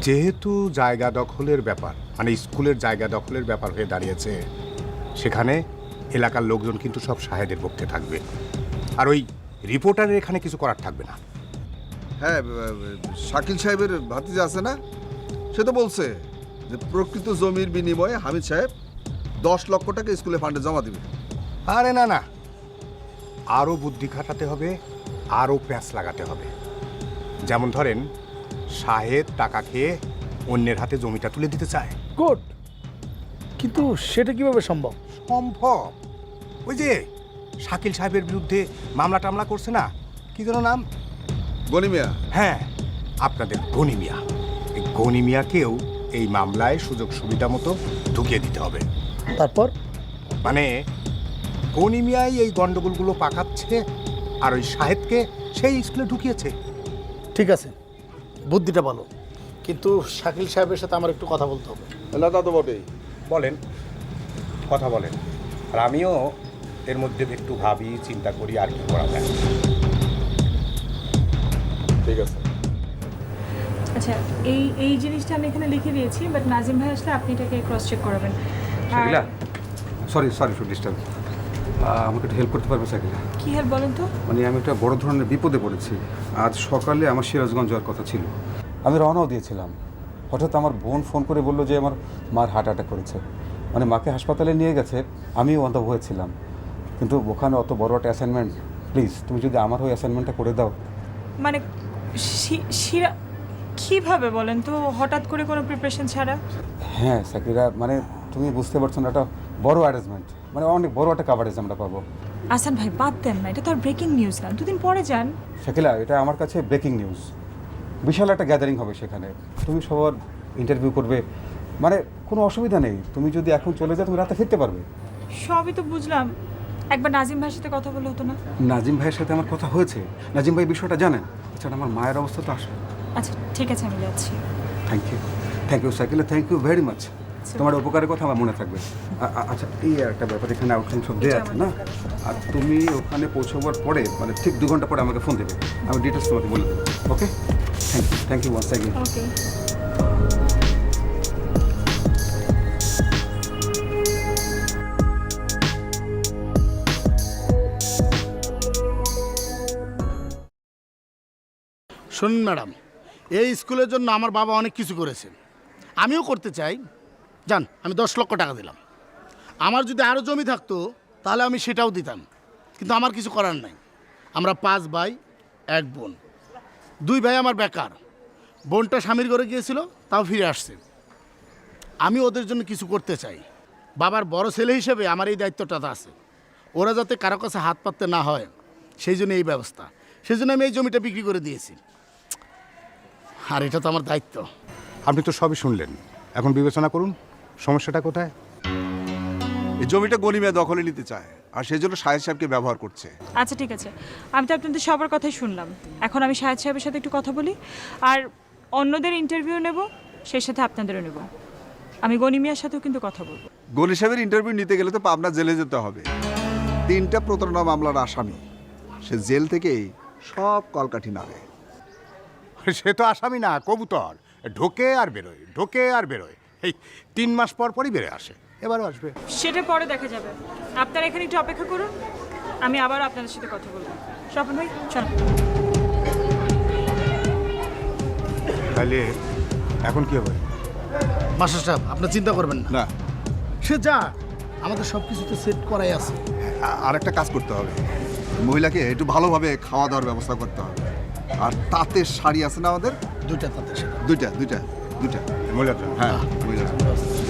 যেহেতু জায়গা দখলের ব্যাপার, মানে স্কুলের জায়গা দখলের ব্যাপার হয়ে দাঁড়িয়েছে, সেখানে এলাকার লোকজন কিন্তু সব শাহেদের পক্ষে থাকবে। আর ওই রিপোর্টারের এখানে কিছু করার থাকবে না। হ্যাঁ, শাকিল সাহেবের ভাতিজা আছে না, সে তো বলছে যে প্রকৃত জমির বিনিময়ে হামিদ সাহেব 10 লক্ষ টাকা স্কুলে ফান্ডে জমা দিবে। আরে না না, আরও বুদ্ধি খাটাতে হবে, আরও প্যাঁচ লাগাতে হবে। যেমন ধরেন, শাহেদ টাকা খেয়ে অন্যের হাতে জমিটা তুলে দিতে চায়। গুড, কিন্তু সেটা কিভাবে সম্ভব? সম্ভব। ওই যে শাকিল সাহেবের বিরুদ্ধে মামলা টামলা করছে না, কি যেন নাম? গনি মিয়া। হ্যাঁ, আপনাদের গনি মিয়া। এই গনি মিয়াকেও এই মামলায় সুযোগ সুবিধা মতো ঢুকিয়ে দিতে হবে। তারপর? মানে গনি মিয়াই এই গন্ডগোলগুলো পাকাচ্ছে, আর ওই শাহেদকে সেই স্কুলে ঢুকিয়েছে। ঠিক আছে, বুদ্ধিটা ভালো, কিন্তু শাকিল সাহেবের সাথে আমার একটু কথা বলতে হবে। না, তা তো বটেই। বলেন, কথা বলেন, আর আমিও এর মধ্যে একটু ভাবি, চিন্তা করি আর কি করা যায়। ঠিক আছে। আচ্ছা, এই জিনিসটা আমি এখানে লিখে দিয়েছি, বাট নাজিম ভাই আসলে আপনি এটাকে ক্রস চেক করাবেন। Shakila, sorry for disturb. আমাকে একটু হেল্প করতে পারবে শাকিলা? কি হেল্প বলেন তো? মানে আমি একটা বড় ধরনের বিপদে পড়েছি। আজ সকালে আমার সিরাজগঞ্জ যাওয়ার কথা ছিল, আমি রওনাও দিয়েছিলাম। হঠাৎ আমার বোন ফোন করে বললো যে আমার মার হার্ট অ্যাটাক করেছে। মানে মাকে হাসপাতালে নিয়ে গেছে, আমিও অন্ধ হয়েছিলাম। কিন্তু ওখানে অত বড় একটা অ্যাসাইনমেন্ট, প্লিজ তুমি যদি আমার ওই অ্যাসাইনমেন্টটা করে দাও। মানে শিরা কিভাবে বলেন তো, হঠাৎ করে কোনো প্রিপারেশন ছাড়া? হ্যাঁ শাকিলা, মানে তুমি বুঝতে পারছো না, একটা বড় অ্যারেঞ্জমেন্ট, মানে অনেক বড় একটা কাভারেজ আমরা পাবো। আসান ভাই বাদ দেন না, এটা তো আর ব্রেকিং নিউজ না, দুদিন পরে যান। শাকিলা, এটা আমার কাছে ব্রেকিং নিউজ। বিশাল একটা গ্যাদারিং হবে সেখানে, তুমি সবার ইন্টারভিউ করবে, মানে কোনো অসুবিধা নেই। তুমি যদি এখন চলে যাও, তুমি রাতে ফিরতে পারবে। সবই তো বুঝলাম, একবার নাজিম ভাইয়ের সাথে কথা বলে হতো না? নাজিম ভাইয়ের সাথে আমার কথা হয়েছে, নাজিম ভাই বিষয়টা জানেন। আচ্ছা, আমার মায়ের অবস্থা তো আসবে। আচ্ছা ঠিক আছে, আমি যাচ্ছি। Thank you Shakila, thank you very much. তোমার উপকারের কথা আমার মনে থাকবে। আচ্ছা, এই একটা ব্যাপার, এখানে আউটলাইন সব দেওয়া আছে না? আর তুমি ওখানে পৌঁছাবার পরে, মানে ঠিক 2 ঘন্টা পরে আমাকে ফোন দেবে, আমি ডিটেলস তোমাকে বলে দেবো। ওকে, থ্যাংক ইউ ওয়ান্স অ্যাগেন। ওকে। শুনুন ম্যাডাম, এই স্কুলের জন্য আমার বাবা অনেক কিছু করেছে, আমিও করতে চাই। জান, আমি 10 লক্ষ টাকা দিলাম। আমার যদি আরও জমি থাকতো তাহলে আমি সেটাও দিতাম, কিন্তু আমার কিছু করার নাই। আমরা 5 ভাই 1 বোন। 2 ভাই আমার বেকার, বোনটা স্বামীর ঘরে গিয়েছিল, তাও ফিরে আসছে। আমি ওদের জন্য কিছু করতে চাই। বাবার বড় ছেলে হিসেবে আমার এই দায়িত্বটা আছে, ওরা যাতে কারো কাছে হাত পাততে না হয়, সেই জন্য এই ব্যবস্থা। সেই জন্য আমি এই জমিটা বিক্রি করে দিয়েছি, আর এটা তো আমার দায়িত্ব। আপনি তো সবই শুনলেন, এখন বিবেচনা করুন সমস্যাটা কোথায়। এই জমিটা গনি মিয়া দখলে নিতে চায়, আর সেই জন্য শাহেদ সাহেবকে ব্যবহার করছে। আচ্ছা ঠিক আছে, আমি তো আপনাদের সবার কথাই শুনলাম। এখন আমি শাহেদ সাহেবের সাথে একটু কথা বলি, আর অন্যদের ইন্টারভিউ নেব, সেই সাথে আপনাদেরও নেব। আমি গনি মিয়ার সাথেও কিন্তু কথা বলবো। গনি সাহেবের ইন্টারভিউ নিতে গেলে তো পাবনা জেলে যেতে হবে। 3টা প্রতারণা মামলার আসামি, সে জেল থেকেই সব কলকাঠি নাড়ে। সে তো আসামি না, কবুতর। ঢোকে আর বেরোয়, ঢোকে আর বেরোয়। এই 3 মাস পর পরই বেরোয় আসে, এবারও আসবে। সেটা পরে দেখা যাবে, আপনারা এখানে একটু অপেক্ষা করুন, আমি আবার আপনাদের সাথে কথা বলবো। স্বপন ভাই চলো। তাহলে এখন কি হবে? মাস্টার সাহেব, আপনার চিন্তা করবেন না, না, সে যা, আমাদের সব কিছু তো সেট করাই আছে। আর একটা কাজ করতে হবে, মহিলাকে একটু ভালোভাবে খাওয়া দাওয়ার ব্যবস্থা করতে হবে। আর তাঁতের শাড়ি আছে না আমাদের? 2টা তাতে সেটা। দুইটা। মহিলার জন্য? হ্যাঁ, মহিলার জন্য।